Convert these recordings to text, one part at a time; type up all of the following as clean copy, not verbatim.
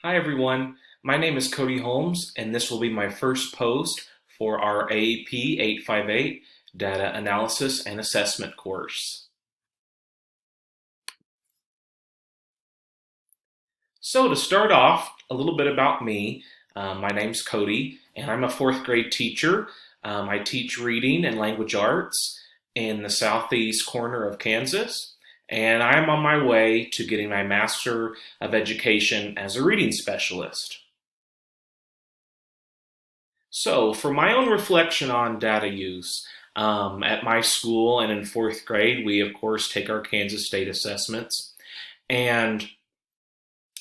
Hi everyone, my name is Cody Holmes and this will be my first post for our AAP 858 Data Analysis and Assessment course. So to start off, a little bit about me. My name's Cody and I'm a fourth grade teacher. I teach reading and language arts in the southeast corner of Kansas, and I'm on my way to getting my Master of Education as a reading specialist. So, for my own reflection on data use, at my school and in fourth grade, we of course take our Kansas State assessments, and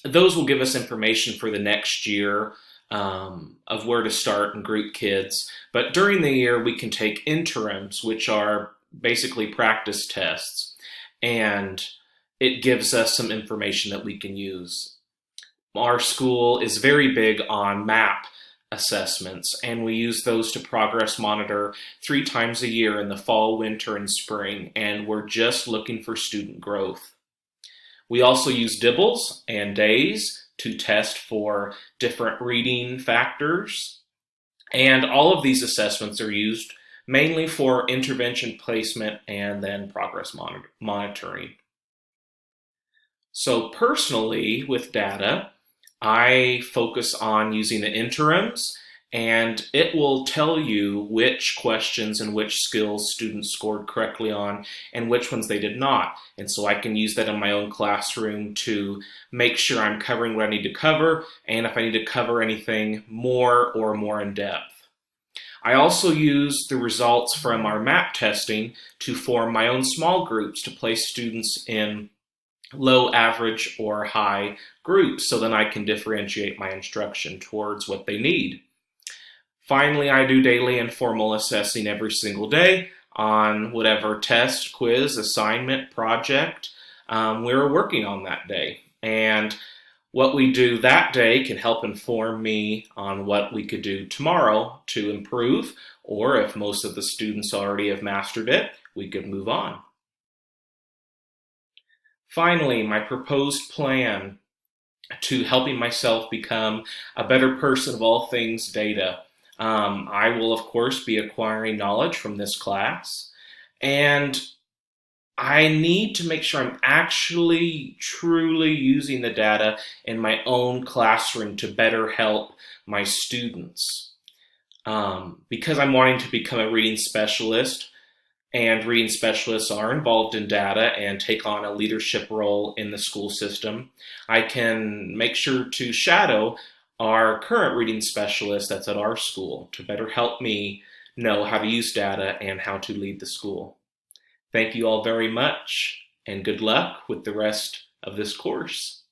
those will give us information for the next year of where to start and group kids. But during the year, we can take interims, which are basically practice tests, and it gives us some information that we can use. Our school is very big on MAP assessments, and we use those to progress monitor 3 times a year in the fall, winter, and spring, and we're just looking for student growth. We also use dibbles and days to test for different reading factors, and all of these assessments are used mainly for intervention placement and then progress monitoring. So personally, with data, I focus on using the interims, and it will tell you which questions and which skills students scored correctly on and which ones they did not. And so I can use that in my own classroom to make sure I'm covering what I need to cover, and if I need to cover anything more or more in depth. I also use the results from our MAP testing to form my own small groups to place students in low, average, or high groups so then I can differentiate my instruction towards what they need. Finally, I do daily and formal assessing every single day on whatever test, quiz, assignment, project we're working on that day. And what we do that day can help inform me on what we could do tomorrow to improve, or if most of the students already have mastered it, we could move on. Finally, my proposed plan to helping myself become a better person of all things data. I will, of course, be acquiring knowledge from this class, and I need to make sure I'm actually truly using the data in my own classroom to better help my students. Because I'm wanting to become a reading specialist, and reading specialists are involved in data and take on a leadership role in the school system, I can make sure to shadow our current reading specialist that's at our school to better help me know how to use data and how to lead the school. Thank you all very much, and good luck with the rest of this course.